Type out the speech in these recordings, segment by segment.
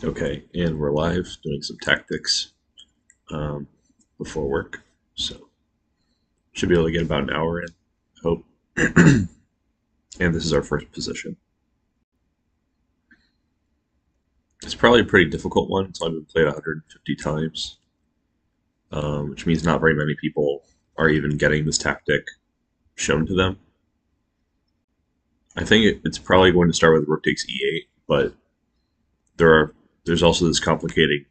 Okay, and we're live doing some tactics um, before work, so should be able to get about an hour in. I hope. And this is our first position. It's probably a pretty difficult one. It's only been played 150 times, which means not very many people are even getting this tactic shown to them. I think it's probably going to start with rook takes e8, but there are there's also this complicating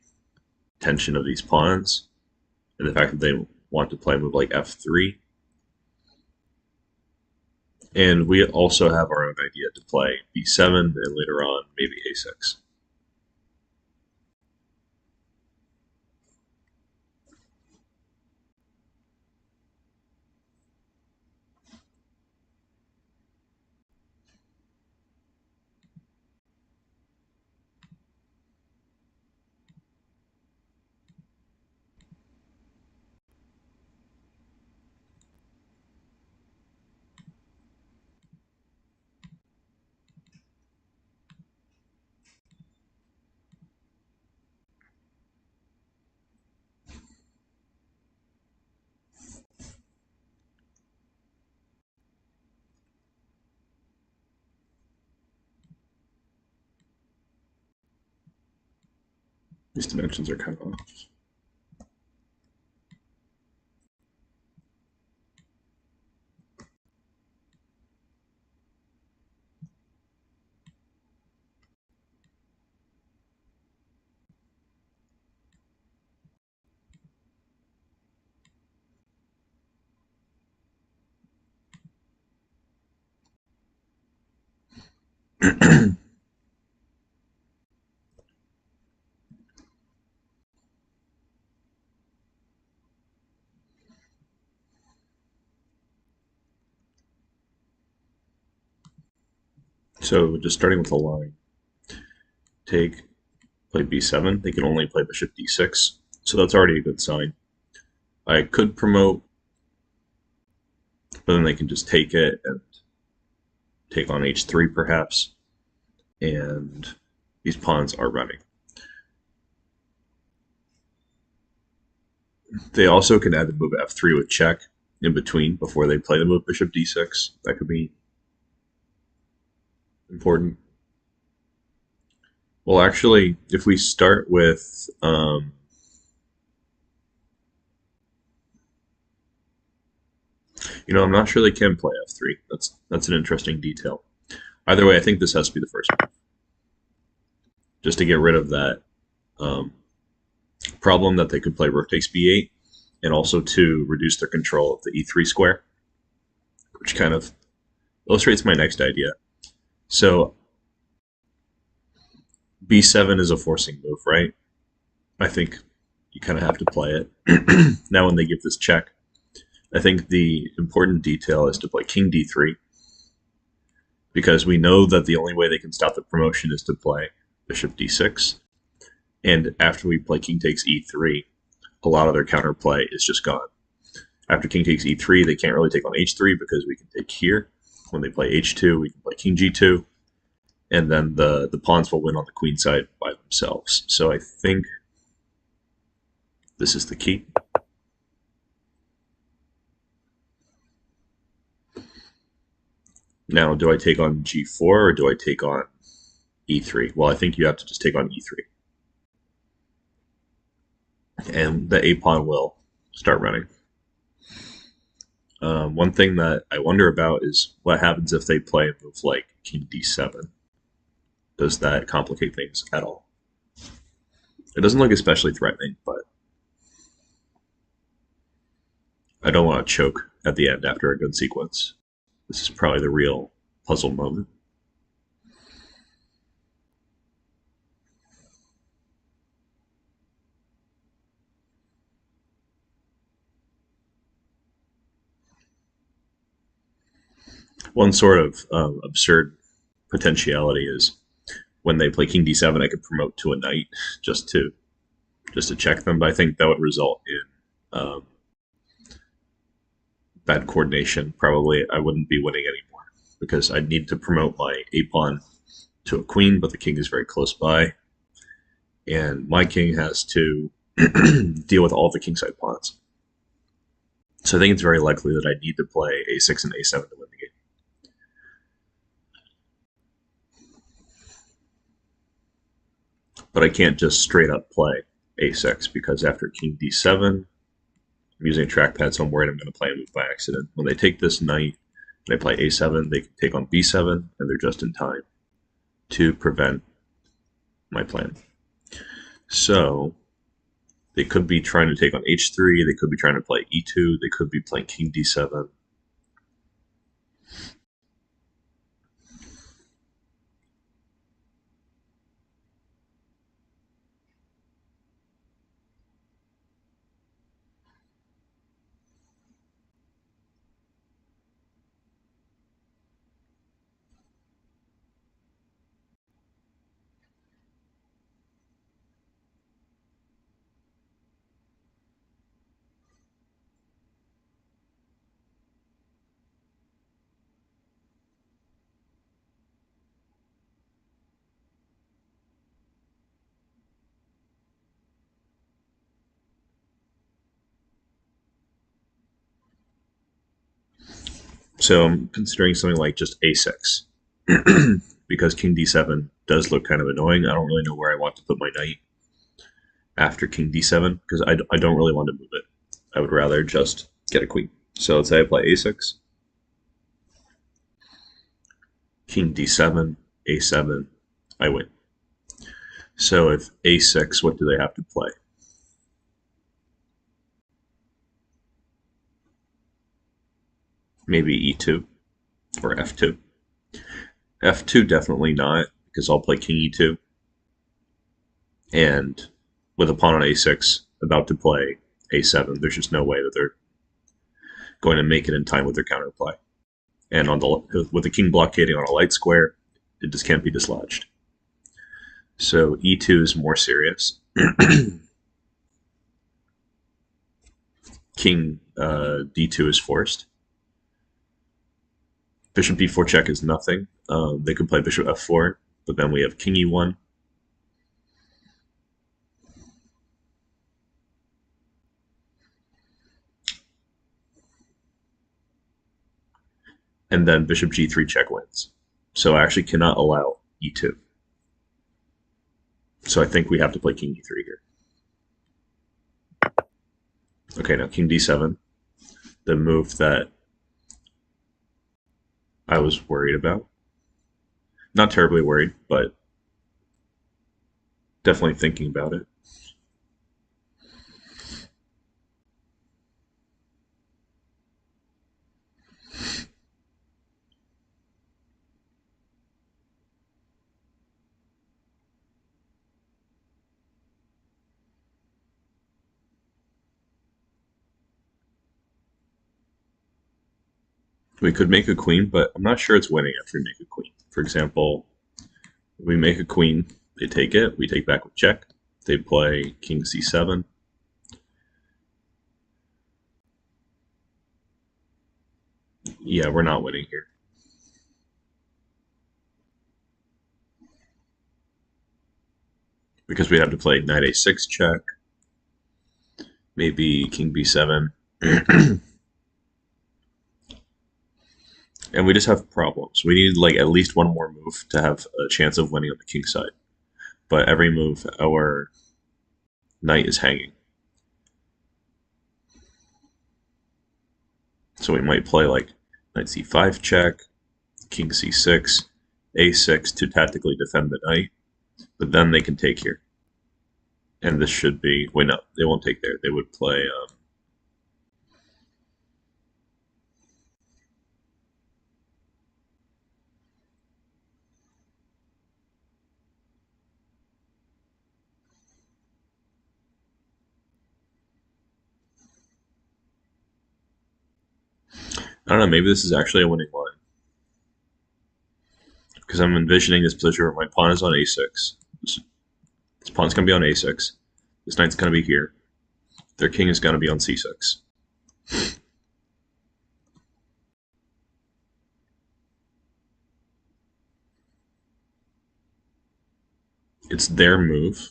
tension of these pawns and the fact that they want to play a move like f3. And we also have our own idea to play b7 and later on maybe a6. These dimensions are kind of off. So just starting with a line, take, play b7. They can only play bishop d6, so that's already a good sign. I could promote, but then they can just take it and take on h3 perhaps, and these pawns are running. They also can add the move f3 with check in between before they play the move bishop d6. That could be important. Well, actually, if we start with I'm not sure they can play f3. That's an interesting detail. Either way, I think this has to be the first move, just to get rid of that um, problem that they could play rook takes b8, and also to reduce their control of the e3 square, which kind of illustrates my next idea. So b7 is a forcing move, right? I think you kind of have to play it. Now when they give this check, I think the important detail is to play king d3, because we know that the only way they can stop the promotion is to play bishop d6. And after we play king takes e3, a lot of their counterplay is just gone. After king takes e3, they can't really take on h3 because we can take here. When they play h2, we can play king g2, and then the pawns will win on the queen side by themselves. So I think this is the key. Now, do I take on g4 or do I take on e3? Well, I think you have to just take on e3. And the a pawn will start running. One thing that I wonder about is what happens if they play a move like king d7. Does that complicate things at all? It doesn't look especially threatening, but I don't want to choke at the end after a good sequence. This is probably the real puzzle moment. One sort of absurd potentiality is when they play king d7, I could promote to a knight just to check them. But I think that would result in bad coordination. Probably I wouldn't be winning anymore because I'd need to promote my a pawn to a queen, but the king is very close by, and my king has to deal with all the kingside pawns. So I think it's very likely that I need to play a6 and a7 to win the game. But I can't just straight up play a6 because after king d7, I'm using a trackpad, so I'm worried I'm going to play a move by accident. When they take this knight and I play a7, they can take on b7, and they're just in time to prevent my plan. So they could be trying to take on h3, they could be trying to play e2, they could be playing king d7. So I'm considering something like just a6 because king d7 does look kind of annoying. I don't really know where I want to put my knight after king d7 because I don't really want to move it. I would rather just get a queen. So let's say I play a6, king d7, a7, I win. So if a6, what do they have to play? Maybe e2 or f2. f2 definitely not because I'll play king e2. And with a pawn on a6 about to play a7, there's just no way that they're going to make it in time with their counterplay. And on the with the king blockading on a light square, it just can't be dislodged. So e2 is more serious. King d2 is forced. Bishop b4 check is nothing. They could play bishop f4, but then we have king e1. And then bishop g3 check wins. So I actually cannot allow e2. So I think we have to play king e3 here. Okay, now king d7, the move that I was worried about. Not terribly worried, but definitely thinking about it. We could make a queen, but I'm not sure it's winning after we make a queen. For example, we make a queen, they take it, we take back with check, they play king c7. Yeah, we're not winning here. Because we have to play knight a6 check, maybe king b7. And we just have problems. We need like at least one more move to have a chance of winning on the king side. But every move, our knight is hanging. So we might play like knight c5 check, king c6, a6 to tactically defend the knight. But then they can take here. And this should be... Wait, no, they won't take there. They would play... I don't know, maybe this is actually a winning line. Because I'm envisioning this position where my pawn is on a6. This pawn's going to be on a6. This knight's going to be here. Their king is going to be on c6. It's their move.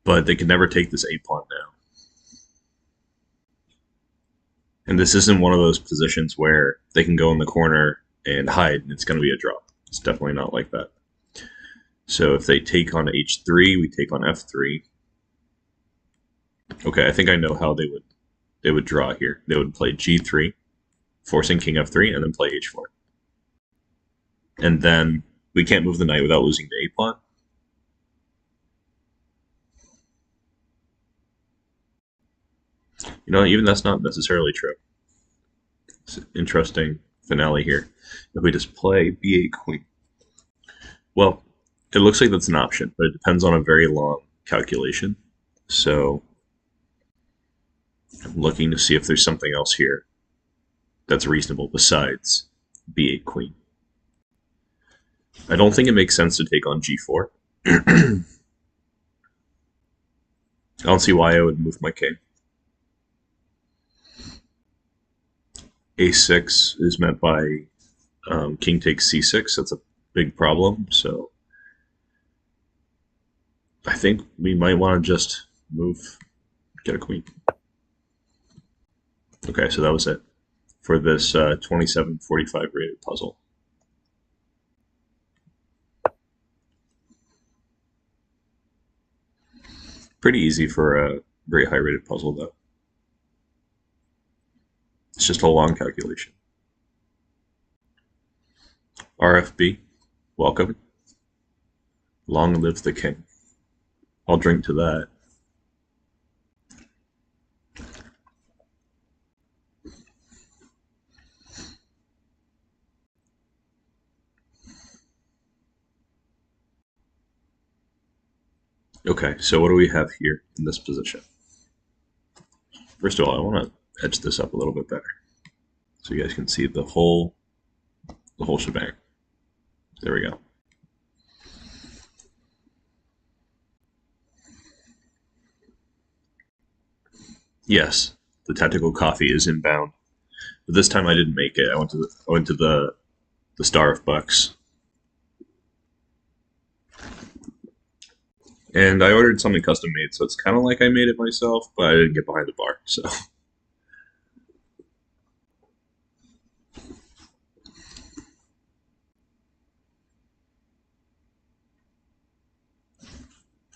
but they can never take this A pawn now. And this isn't one of those positions where they can go in the corner and hide and it's going to be a draw. It's definitely not like that. So if they take on h3, we take on f3. Okay, I think I know how they would draw here. They would play g3, forcing king f3, and then play h4. And then we can't move the knight without losing the a pawn. You know, even that's not necessarily true. It's an interesting finale here. If we just play b8 queen. Well, it looks like that's an option, but it depends on a very long calculation. So I'm looking to see if there's something else here that's reasonable besides b8 queen. I don't think it makes sense to take on g4. I don't see why I would move my king. a6 is met by king takes c6. That's a big problem. So I think we might want to just move, get a queen. Okay, so that was it for this 2745 rated puzzle. Pretty easy for a very high rated puzzle, though. It's just a long calculation. RFB, welcome. Long live the king. I'll drink to that. Okay, so what do we have here in this position? First of all, I want to edge this up a little bit better so you guys can see the whole shebang. There we go. Yes, the tactical coffee is inbound, but this time I didn't make it. I went to the Star of Bucks, and I ordered something custom made, so it's kind of like I made it myself, but I didn't get behind the bar. So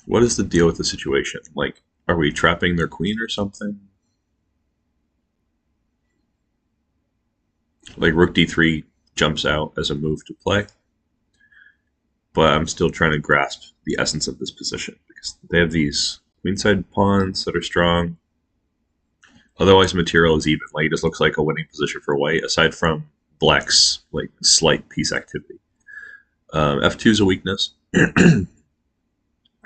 what is the deal with the situation? Like, are we trapping their queen or something? Like rook d3 jumps out as a move to play, but I'm still trying to grasp the essence of this position because they have these queenside pawns that are strong. Otherwise, material is even. Like, it just looks like a winning position for white, aside from black's like slight piece activity. F2 is a weakness.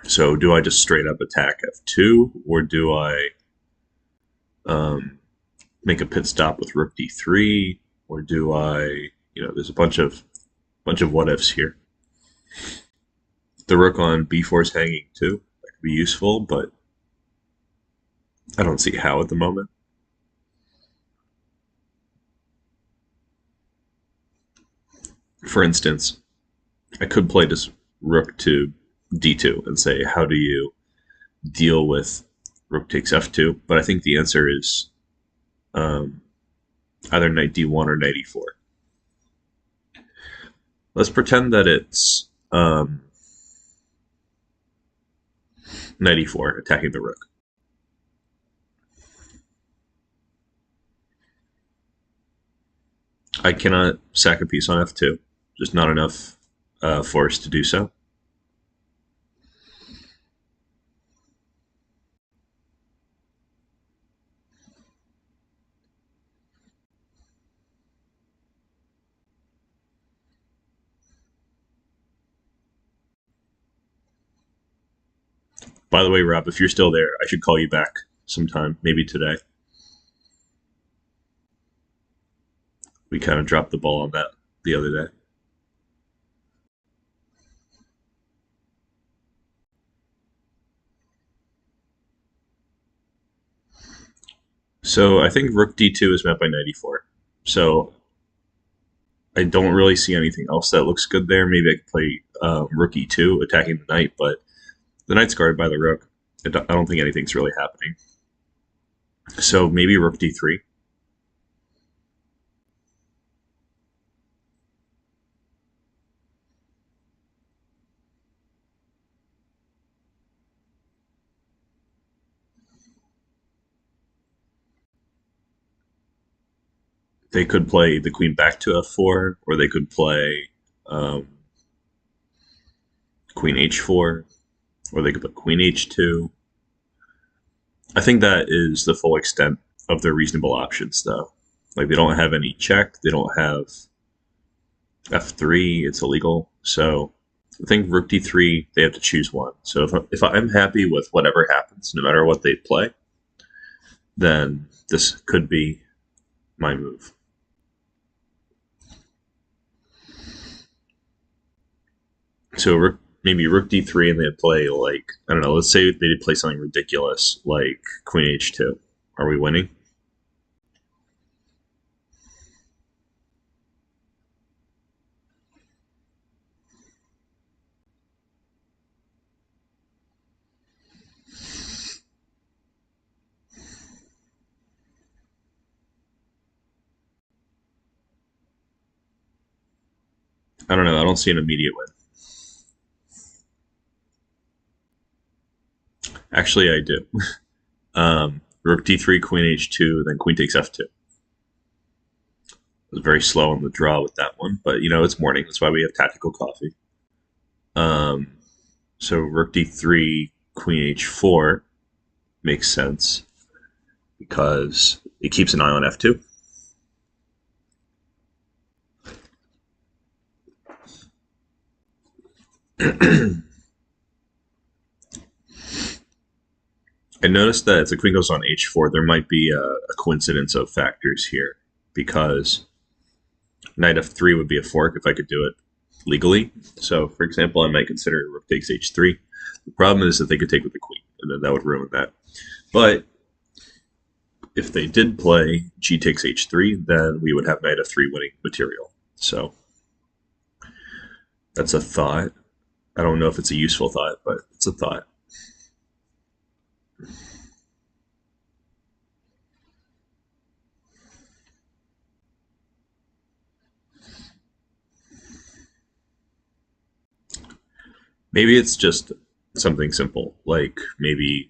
So do I just straight up attack f2, or do I make a pit stop with rook d3, or do I, there's a bunch of what ifs here. The rook on b4 is hanging too. That could be useful, but I don't see how at the moment. For instance, I could play this rook to d2 and say, how do you deal with rook takes f2? But I think the answer is either knight d1 or knight e4. Let's pretend that it's knight e4, attacking the rook. I cannot sack a piece on f2. Just not enough force to do so. By the way, Rob, if you're still there, I should call you back sometime, maybe today. We kind of dropped the ball on that the other day. So I think rook d2 is met by knight e4. So I don't really see anything else that looks good there. Maybe I could play rook e2, attacking the knight, but the knight's guarded by the rook. I don't think anything's really happening. So maybe rook d3. They could play the queen back to f4, or they could play um, queen h4, or they could put queen h2. I think that is the full extent of their reasonable options, though. Like they don't have any check, they don't have f3, it's illegal. So I think rook d3, they have to choose one. So if I'm happy with whatever happens, no matter what they play, then this could be my move. So maybe rook d3 and they play like, I don't know, let's say they play something ridiculous like queen h2. Are we winning? I don't know. I don't see an immediate win. Actually, I do. Rook d3, queen h2, then queen takes f2. I was very slow on the draw with that one, but it's morning. That's why we have tactical coffee. Um, so rook d3, queen h4 makes sense because it keeps an eye on f2. I noticed that if the queen goes on h4, there might be a coincidence of factors here because knight f3 would be a fork if I could do it legally. So, for example, I might consider rook takes h3. The problem is that they could take with the queen, and then that would ruin that. But if they did play g takes h3, then we would have knight f3 winning material. So that's a thought. I don't know if it's a useful thought, but it's a thought. Maybe it's just something simple, like maybe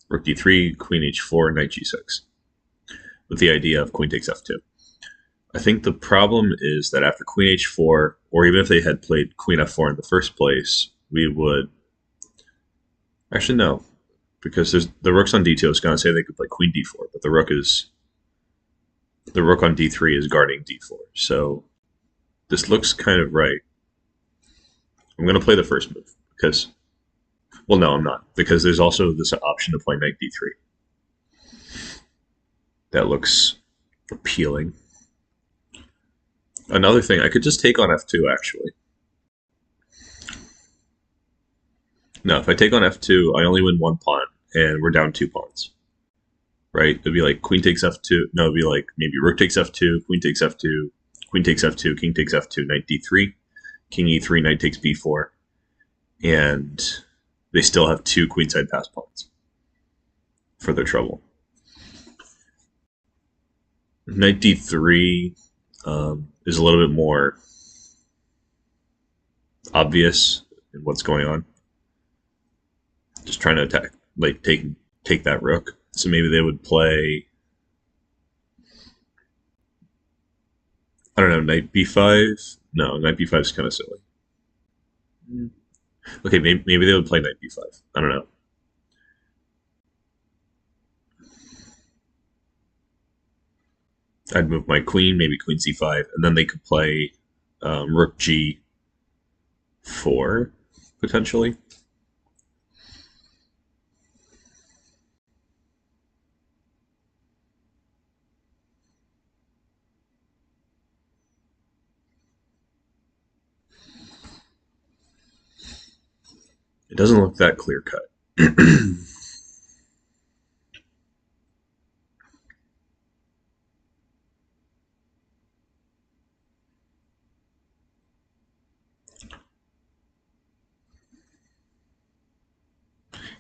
rook d3, queen h4, knight g6, with the idea of queen takes f2. I think the problem is that after queen h4, or even if they had played queen f4 in the first place, we would. Actually, no, because the rook's on d2 is going to say they could play queen d4, but the rook on d3 is guarding d4. So this looks kind of right. I'm going to play the first move because, well, no, I'm not, because there's also this option to play knight d3. That looks appealing. Another thing, I could just take on f2 actually. No, if I take on f2, I only win one pawn, and we're down 2 pawns. Right? It'd be like queen takes f2. No, it'd be like maybe rook takes f2, queen takes f2, queen takes f2, king takes f2, knight d3, king e3, knight takes b4, and they still have 2 queenside pass pawns for their trouble. Knight d3 is a little bit more obvious in what's going on. Just trying to attack, like take that rook. So maybe they would play, I don't know, knight b5. No, knight b5 is kind of silly. Okay, maybe they would play knight b5. I don't know. I'd move my queen, maybe queen c5, and then they could play rook g4 potentially. It doesn't look that clear cut.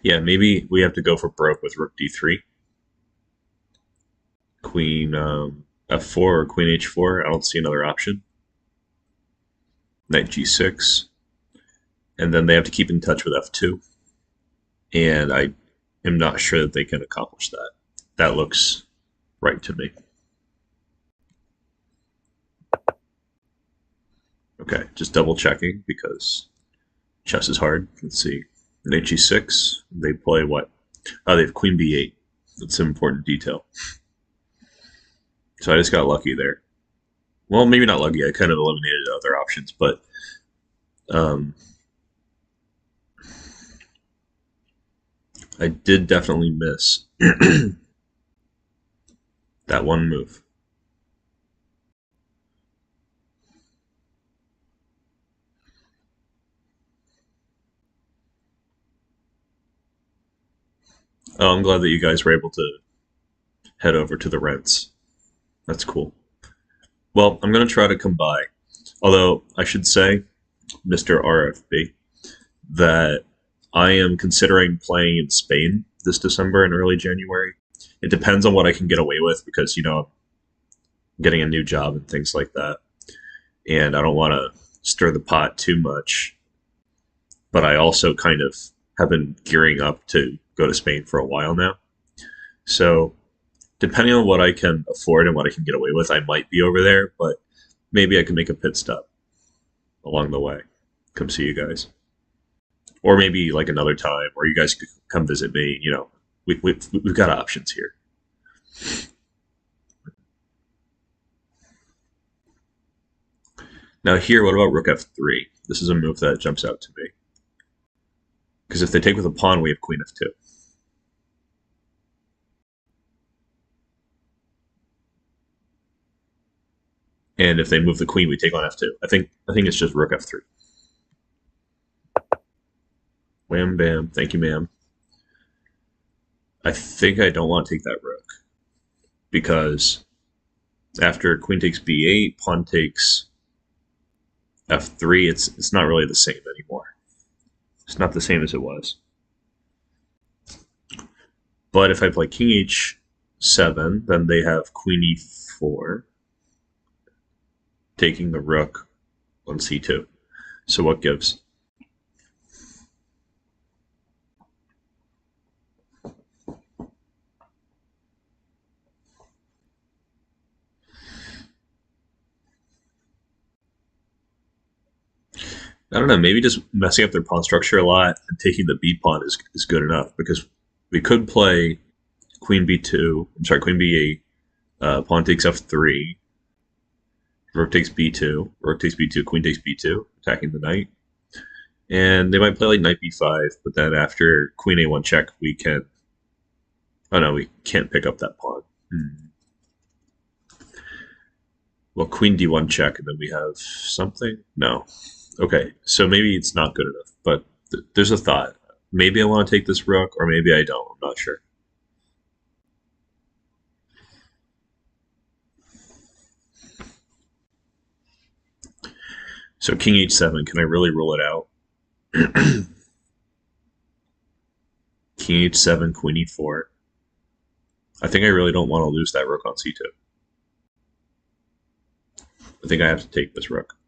Yeah, maybe we have to go for broke with rook d3, queen f4 or queen h4. I don't see another option. Knight g6, and then they have to keep in touch with f2, and I am not sure that they can accomplish that. That looks right to me. Okay, just double checking because chess is hard. Let's see. Knight g6, they play what? Oh, they have queen b8. That's an important detail. So I just got lucky there. Well, maybe not lucky. I kind of eliminated other options, but um, I did definitely miss that one move. Oh, I'm glad that you guys were able to head over to the rents. That's cool. Well, I'm going to try to come by. Although I should say, Mr. RFB, that I am considering playing in Spain this December and early January. It depends on what I can get away with because, I'm getting a new job and things like that. And I don't want to stir the pot too much. But I also kind of have been gearing up to go to Spain for a while now. So depending on what I can afford and what I can get away with, I might be over there, but maybe I can make a pit stop along the way. Come see you guys. Or maybe like another time where you guys could come visit me. We've got options here. Now here, what about rook f3? This is a move that jumps out to me. Because if they take with a pawn, we have queen f2. And if they move the queen, we take on f2. I think it's just rook f3. Wham bam. Thank you, ma'am. I think I don't want to take that rook because after queen takes b8, pawn takes f3, it's not really the same anymore. It's not the same as it was. But if I play king h7, then they have queen e4, taking the rook on c2. So what gives? I don't know, maybe just messing up their pawn structure a lot and taking the b pawn is good enough because we could play queen b2, queen b8, pawn takes f3, rook takes b2, rook takes b2, queen takes b2, attacking the knight. And they might play like knight b5, but then after queen a1 check, we can. Oh no, we can't pick up that pawn. Well, queen d1 check, and then we have something? No. Okay, so maybe it's not good enough, but there's a thought. Maybe I want to take this rook, or maybe I don't. I'm not sure. So king h7, can I really rule it out? King h7, queen e4. I think I really don't want to lose that rook on c2. I think I have to take this rook.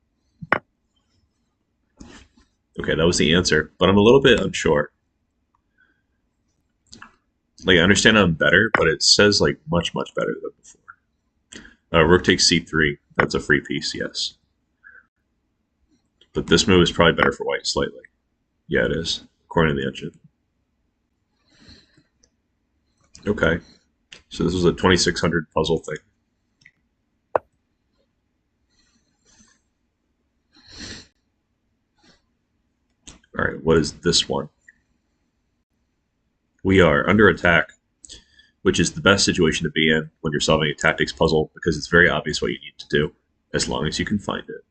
Okay, that was the answer, but I'm a little bit unsure. Like, I understand I'm better, but it says, like, much, much better than before. Rook takes c3. That's a free piece, yes. But this move is probably better for white slightly. Yeah, it is, according to the engine. Okay, so this was a 2600 puzzle thing. All right, what is this one? We are under attack, which is the best situation to be in when you're solving a tactics puzzle because it's very obvious what you need to do, as long as you can find it.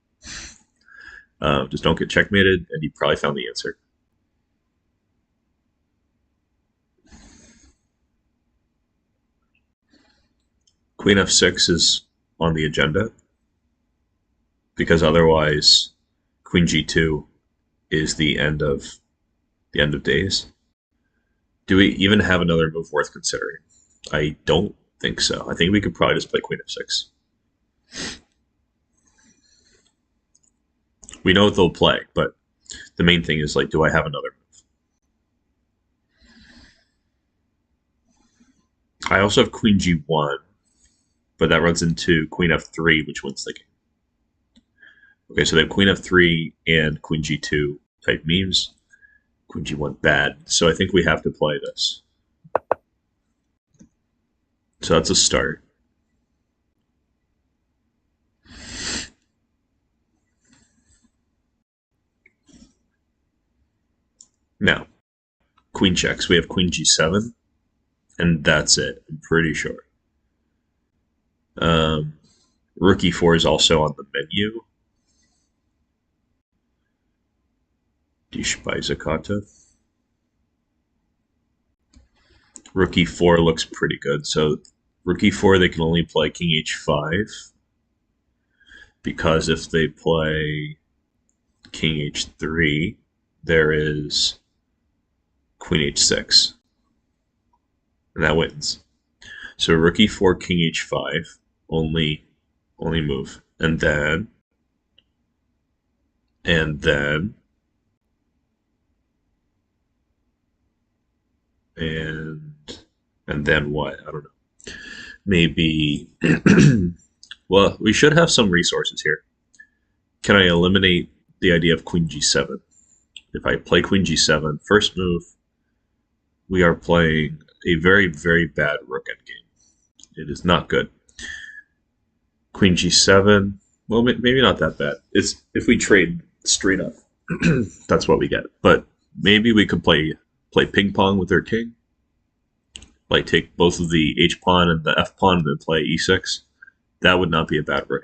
Just don't get checkmated, and you probably found the answer. Queen f6 is on the agenda because otherwise queen g2 is the end of days. Do we even have another move worth considering? I don't think so. I think we could probably just play Queen f6. We know what they'll play, but the main thing is like, do I have another move? I also have Queen g1, but that runs into Queen f3, which wins the game. Okay, so they have Queen f3 and Queen g2 type memes. Queen g1 bad, so I think we have to play this. So that's a start. Now, queen checks. We have Queen g7, and that's it. I'm pretty sure. Rook e4 is also on the menu. Die Speisekarte. Rook e4 looks pretty good. So Rook e4, they can only play King h5, because if they play King h3, there is Queen h6, and that wins. So Rook e4, King h5, only move, and then and then and then what? I don't know. Maybe. Well, we should have some resources here. Can I eliminate the idea of Queen g7? If I play Queen g7, first move, we are playing a very, very bad rook endgame. It is not good. Queen g7, well, maybe not that bad. It's if we trade straight up, that's what we get. But maybe we could play ping pong with their king. Like take both of the h pawn and the f pawn and then play e6. That would not be a bad rook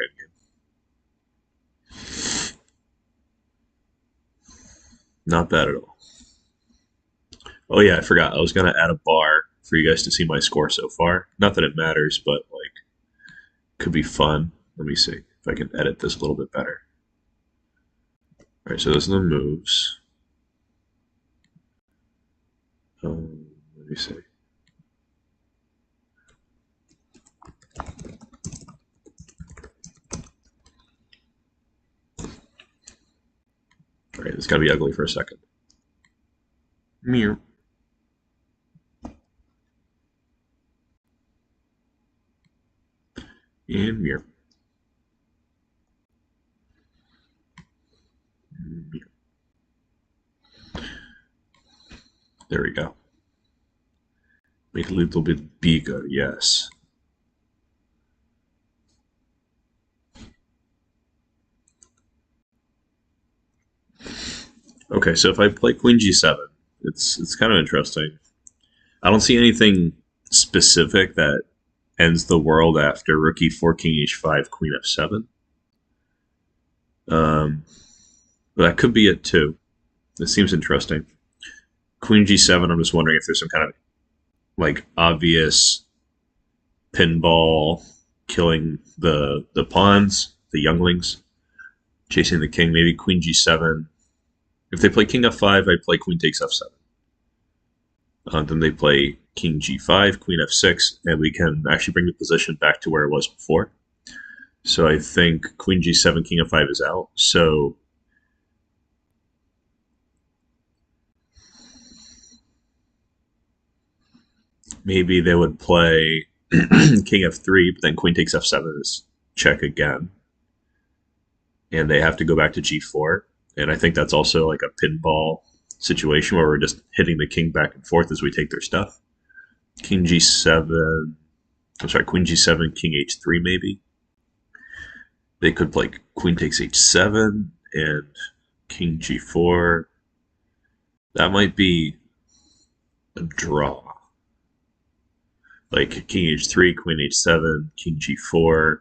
endgame. Not bad at all. Oh yeah, I forgot. I was gonna add a bar for you guys to see my score so far. Not that it matters, but like, could be fun. Let me see if I can edit this a little bit better. All right, so those are the moves. Let me see. All right, it's gotta be ugly for a second. Meow. And mirror. There we go. Make it a little bit bigger, yes. Okay, so if I play Queen g7, it's kind of interesting. I don't see anything specific that ends the world after Rook e4, King h5, Queen f7. But that could be it too. This seems interesting. Queen g7, I'm just wondering if there's some kind of like obvious pinball killing the pawns, the younglings, chasing the king. Maybe Queen g7. If they play King f5, I play Queen takes f7. Then they play King g5, Queen f6, and we can actually bring the position back to where it was before. So I think Queen g7, King f5 is out. So maybe they would play King f3, but then Queen takes f7 is check again. And they have to go back to g4. And I think that's also like a pinball situation where we're just hitting the king back and forth as we take their stuff. King g7, I'm sorry, Queen g7, King h3 maybe. They could play Queen takes h7 and King g4. That might be a draw. Like King h3, Queen h7, King g4.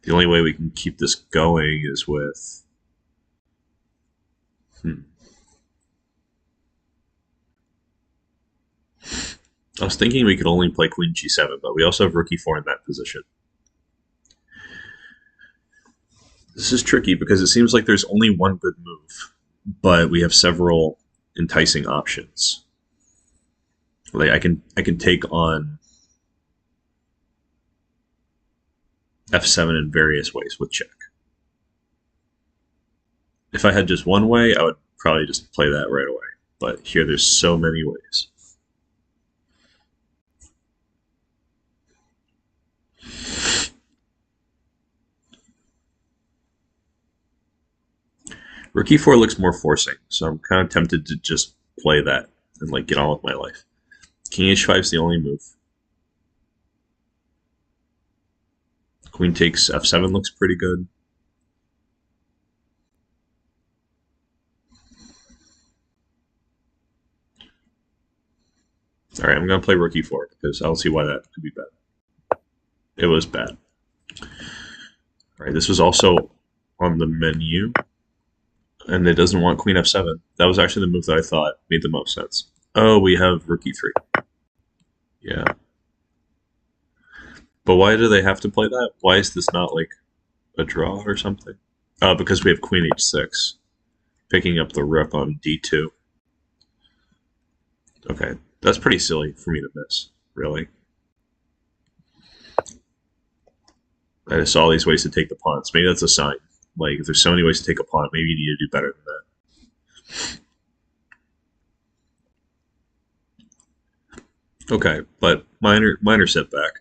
The only way we can keep this going is with... I was thinking we could only play Queen g7, but we also have Rook e4 in that position. This is tricky because it seems like there's only one good move, but we have several enticing options. Like I can take on f7 in various ways with check. If I had just one way, I would probably just play that right away. But here there's so many ways. Rook e4 looks more forcing, so I'm kind of tempted to just play that and like get on with my life. King h5 is the only move. Queen takes f7 looks pretty good. All right, I'm going to play rook e4 because I don't see why that could be bad. It was bad. All right, this was also on the menu, and it doesn't want queen f7. That was actually the move that I thought made the most sense. Oh, we have rook e3. Yeah. But why do they have to play that? Why is this not like a draw or something? Because we have queen h6, picking up the rook on d2. Okay, that's pretty silly for me to miss, really. I just saw all these ways to take the pawns. Maybe that's a sign. Like, if there's so many ways to take a pawn, maybe you need to do better than that. Okay, but minor setback.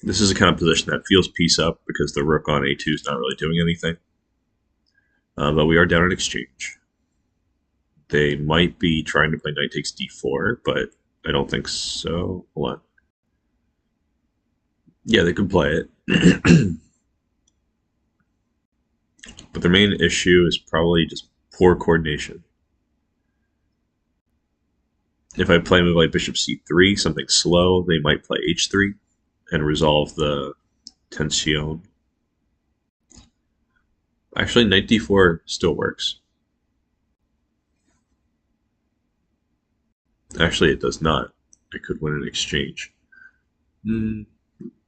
This is a kind of position that feels piece up because the rook on a2 is not really doing anything. But we are down in exchange. They might be trying to play knight takes d4, but I don't think so. Hold on. Yeah, they can play it. But their main issue is probably just poor coordination. If I play a move like bishop c3, something slow, they might play h3 and resolve the tension. Actually, knight d4 still works. Actually, it does not. I could win an exchange.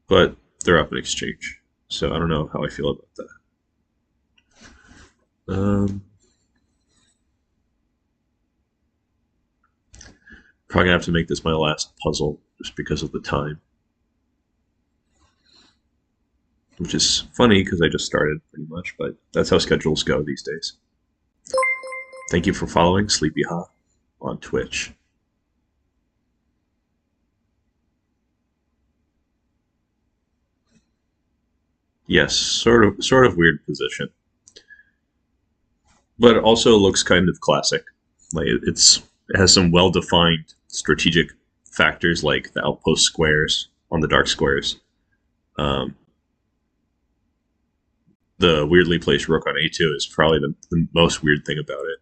But they're up in exchange. So I don't know how I feel about that. Probably gonna have to make this my last puzzle just because of the time. Which is funny because I just started pretty much, but that's how schedules go these days. Thank you for following Sleepy Ha on Twitch. Yes, sort of weird position, but it also looks kind of classic. Like it has some well-defined strategic factors like the outpost squares on the dark squares. The weirdly placed rook on a2 is probably the most weird thing about it.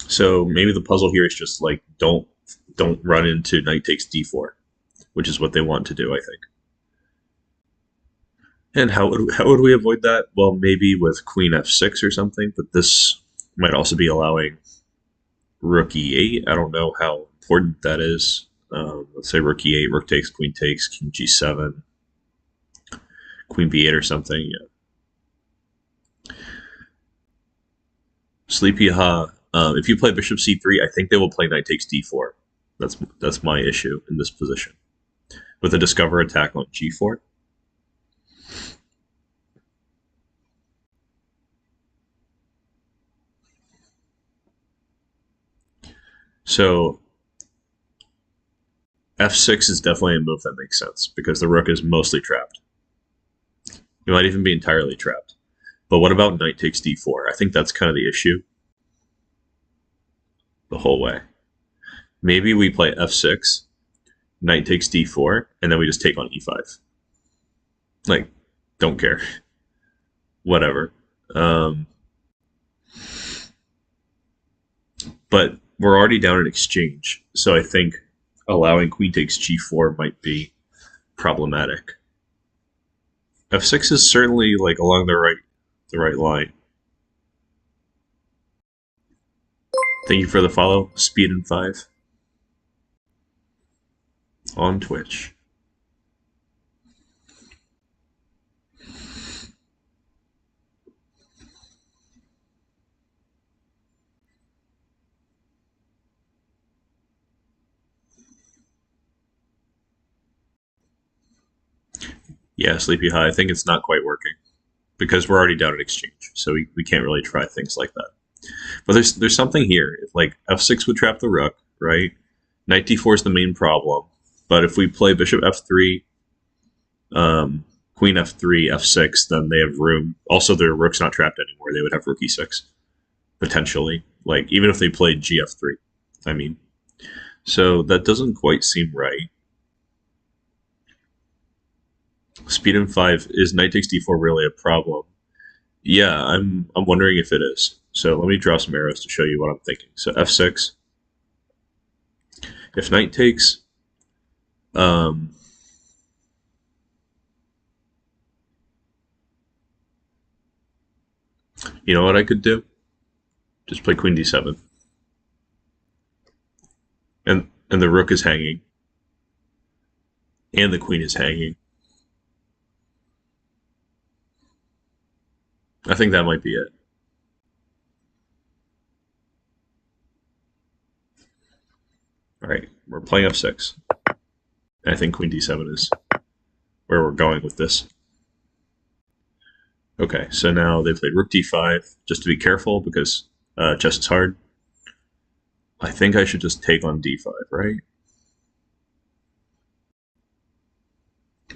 So maybe the puzzle here is just like don't run into knight takes d4, which is what they want to do, I think. And how would we avoid that? Well, maybe with queen f6 or something, but this might also be allowing rook e8. I don't know how important that is. Let's say rook e8, rook takes, king g7, queen b8 or something. Yeah. Sleepy Ha. If you play bishop c3, I think they will play knight takes d4. That's my issue in this position. With a discover attack on g4. So f6 is definitely a move that makes sense because the rook is mostly trapped. It might even be entirely trapped. But what about knight takes d4? I think that's kind of the issue the whole way. Maybe we play f6, knight takes d4, and then we just take on e5. Like, don't care. Whatever. But we're already down in exchange, so I think allowing queen takes g4 might be problematic. f6 is certainly like along the right line. Thank you for the follow, Speed and 5 on Twitch. Yeah, Sleepy High. I think it's not quite working because we're already down at exchange, so we can't really try things like that. But there's something here. Like f6 would trap the rook, right? Knight d4 is the main problem. But if we play bishop f3, queen f3, f6, then they have room. Also, their rook's not trapped anymore. They would have rook e6 potentially. Like even if they played gf3, I mean. So that doesn't quite seem right. Speed m5, is knight takes d4 really a problem? Yeah, I'm wondering if it is. So let me draw some arrows to show you what I'm thinking. So f6. If knight takes, you know what I could do? Just play queen d7, and the rook is hanging, and the queen is hanging. I think that might be it. All right, we're playing f6. I think queen d7 is where we're going with this. Okay, so now they played rook d5, just to be careful because chess is hard. I think I should just take on d5, right?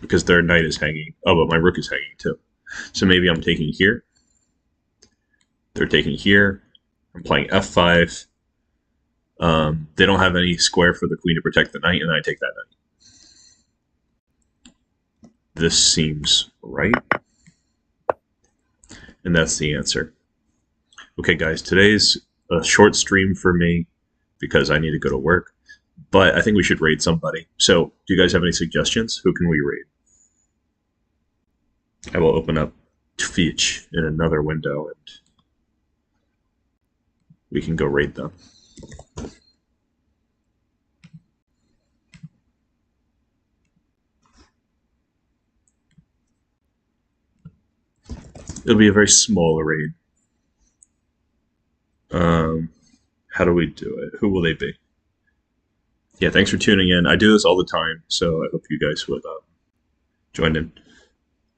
Because their knight is hanging. Oh, but my rook is hanging too. So maybe I'm taking here. They're taking here. I'm playing f5. They don't have any square for the queen to protect the knight, and I take that knight. This seems right. And that's the answer. Okay, guys, today's a short stream for me because I need to go to work. But I think we should raid somebody. So, do you guys have any suggestions? Who can we raid? I will open up Twitch in another window and we can go raid them. It'll be a very small raid. How do we do it? Who will they be? Yeah, thanks for tuning in. I do this all the time, so I hope you guys would join in.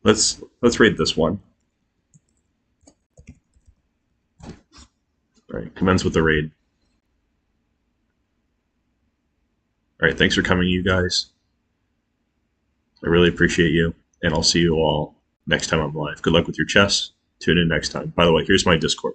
Let's raid this one. All right, commence with the raid. All right, thanks for coming, you guys. I really appreciate you, and I'll see you all next time I'm live. Good luck with your chess. Tune in next time. By the way, here's my Discord.